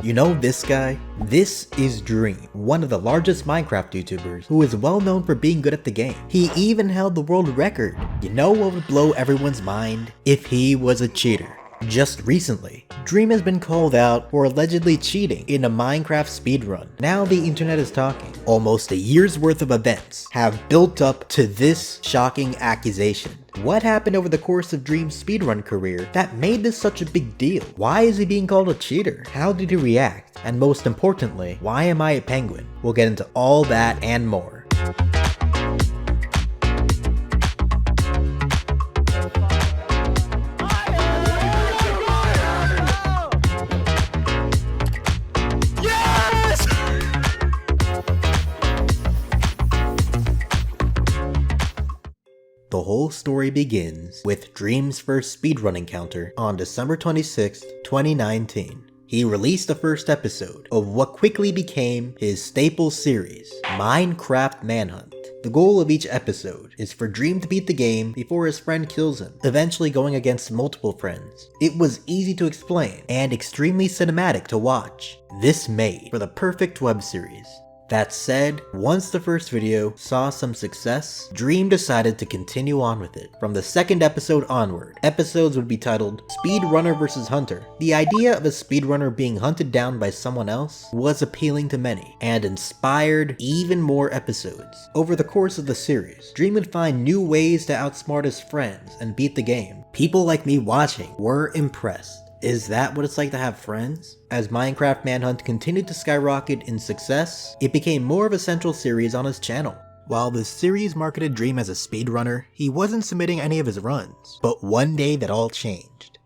You know this guy? This is Dream, one of the largest Minecraft YouTubers who is well known for being good at the game. He even held the world record. You know what would blow everyone's mind? If he was a cheater. Just recently, Dream has been called out for allegedly cheating in a Minecraft speedrun. Now the internet is talking. Almost a year's worth of events have built up to this shocking accusation. What happened over the course of Dream's speedrun career that made this such a big deal? Why is he being called a cheater? How did he react? And most importantly, why am I a penguin? We'll get into all that and more. The whole story begins with Dream's first speedrun encounter on December 26, 2019. He released the first episode of what quickly became his staple series, Minecraft Manhunt. The goal of each episode is for Dream to beat the game before his friend kills him, eventually going against multiple friends. It was easy to explain and extremely cinematic to watch. This made for the perfect web series. That said, once the first video saw some success, Dream decided to continue on with it. From the second episode onward, episodes would be titled Speedrunner vs Hunter. The idea of a speedrunner being hunted down by someone else was appealing to many, and inspired even more episodes. Over the course of the series, Dream would find new ways to outsmart his friends and beat the game. People like me watching were impressed. Is that what it's like to have friends? As Minecraft Manhunt continued to skyrocket in success, it became more of a central series on his channel. While the series marketed Dream as a speedrunner, he wasn't submitting any of his runs. But one day that all changed.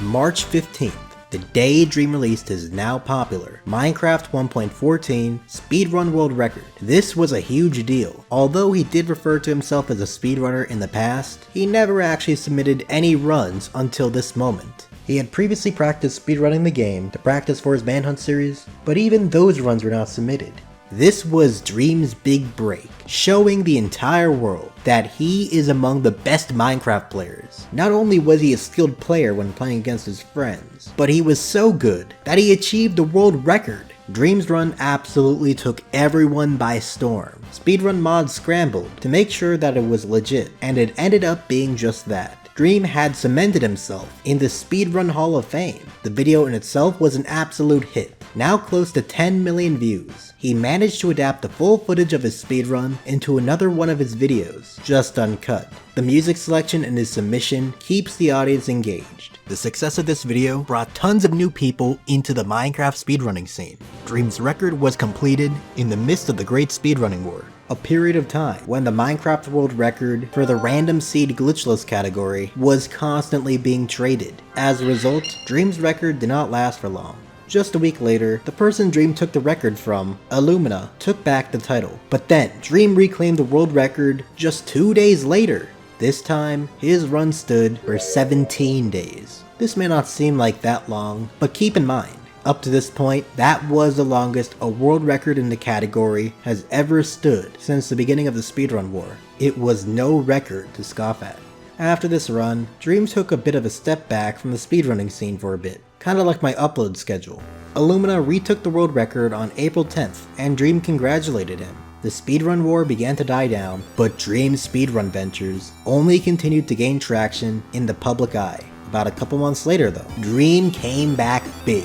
March 15th, the day Dream released his now popular Minecraft 1.14 speedrun world record. This was a huge deal. Although he did refer to himself as a speedrunner in the past, he never actually submitted any runs until this moment. He had previously practiced speedrunning the game to practice for his Manhunt series, but even those runs were not submitted. This was Dream's big break, showing the entire world that he is among the best Minecraft players. Not only was he a skilled player when playing against his friends, but he was so good that he achieved the world record. Dream's run absolutely took everyone by storm. Speedrun mods scrambled to make sure that it was legit, and it ended up being just that. Dream had cemented himself in the Speedrun Hall of Fame. The video in itself was an absolute hit, now close to 10 million views. He managed to adapt the full footage of his speedrun into another one of his videos, just uncut. The music selection in his submission keeps the audience engaged. The success of this video brought tons of new people into the Minecraft speedrunning scene. Dream's record was completed in the midst of the Great Speedrunning War, a period of time when the Minecraft world record for the random seed glitchless category was constantly being traded. As a result, Dream's record did not last for long. Just a week later, the person Dream took the record from, Illumina, took back the title. But then, Dream reclaimed the world record just 2 days later. This time, his run stood for 17 days. This may not seem like that long, but keep in mind, up to this point, that was the longest a world record in the category has ever stood since the beginning of the speedrun war. It was no record to scoff at. After this run, Dream took a bit of a step back from the speedrunning scene for a bit, kinda like my upload schedule. Illumina retook the world record on April 10th, and Dream congratulated him. The speedrun war began to die down, but Dream's speedrun ventures only continued to gain traction in the public eye. About a couple months later though, Dream came back big.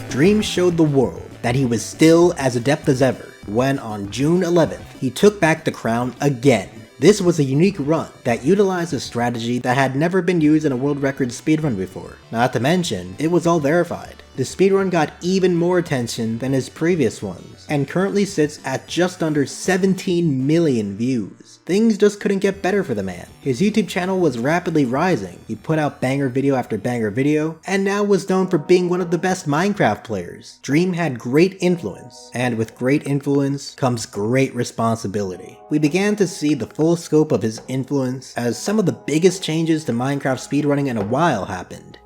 Dream showed the world that he was still as adept as ever when on June 11th, he took back the crown again. This was a unique run that utilized a strategy that had never been used in a world record speedrun before. Not to mention, it was all verified. The speedrun got even more attention than his previous ones, and currently sits at just under 17 million views. Things just couldn't get better for the man. His YouTube channel was rapidly rising. He put out banger video after banger video, and now was known for being one of the best Minecraft players. Dream had great influence, and with great influence comes great responsibility. We began to see the full scope of his influence as some of the biggest changes to Minecraft speedrunning in a while happened.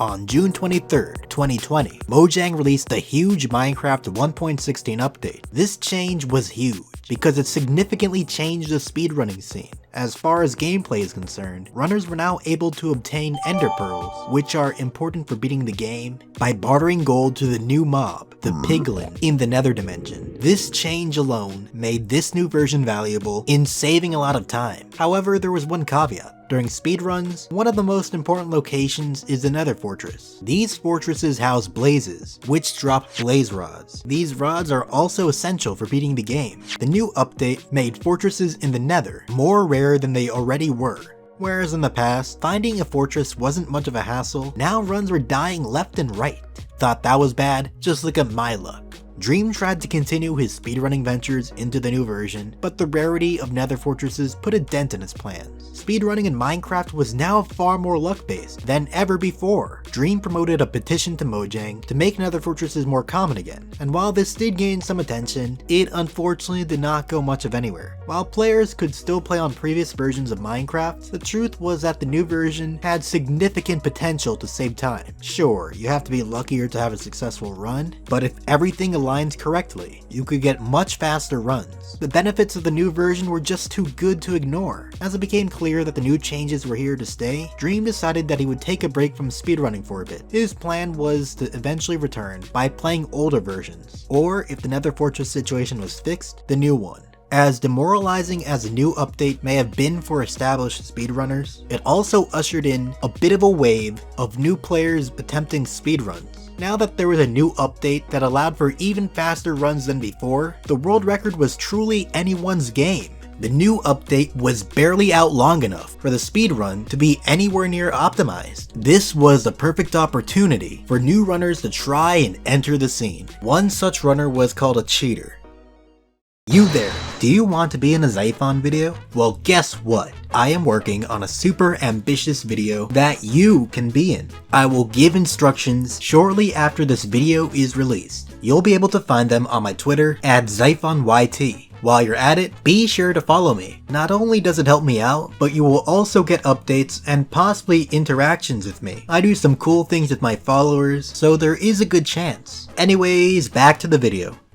On June 23rd, 2020, Mojang released a huge Minecraft 1.16 update. This change was huge because it significantly changed the speedrunning scene. As far as gameplay is concerned, runners were now able to obtain ender pearls, which are important for beating the game, by bartering gold to the new mob, the piglin, in the nether dimension. This change alone made this new version valuable in saving a lot of time. However, there was one caveat. During speedruns, one of the most important locations is the Nether Fortress. These fortresses house blazes, which drop blaze rods. These rods are also essential for beating the game. The new update made fortresses in the Nether more rare than they already were. Whereas in the past, finding a fortress wasn't much of a hassle, now runs were dying left and right. Thought that was bad? Just look at my luck. Dream tried to continue his speedrunning ventures into the new version, but the rarity of nether fortresses put a dent in his plans. Speedrunning in Minecraft was now far more luck-based than ever before. Dream promoted a petition to Mojang to make nether fortresses more common again, and while this did gain some attention, it unfortunately did not go much of anywhere. While players could still play on previous versions of Minecraft, the truth was that the new version had significant potential to save time. Sure, you have to be luckier to have a successful run, but if everything aligned correctly, you could get much faster runs. The benefits of the new version were just too good to ignore. As it became clear that the new changes were here to stay, Dream decided that he would take a break from speedrunning for a bit. His plan was to eventually return by playing older versions, or if the Nether Fortress situation was fixed, the new one. As demoralizing as a new update may have been for established speedrunners, it also ushered in a bit of a wave of new players attempting speedruns. Now that there was a new update that allowed for even faster runs than before, the world record was truly anyone's game. The new update was barely out long enough for the speedrun to be anywhere near optimized. This was the perfect opportunity for new runners to try and enter the scene. One such runner was called a cheater. You there, do you want to be in a Zyphon video? Well, guess what? I am working on a super ambitious video that you can be in. I will give instructions shortly after this video is released. You'll be able to find them on my Twitter at ZyphonYT. While you're at it, be sure to follow me. Not only does it help me out, but you will also get updates and possibly interactions with me. I do some cool things with my followers, so there is a good chance. Anyways, back to the video.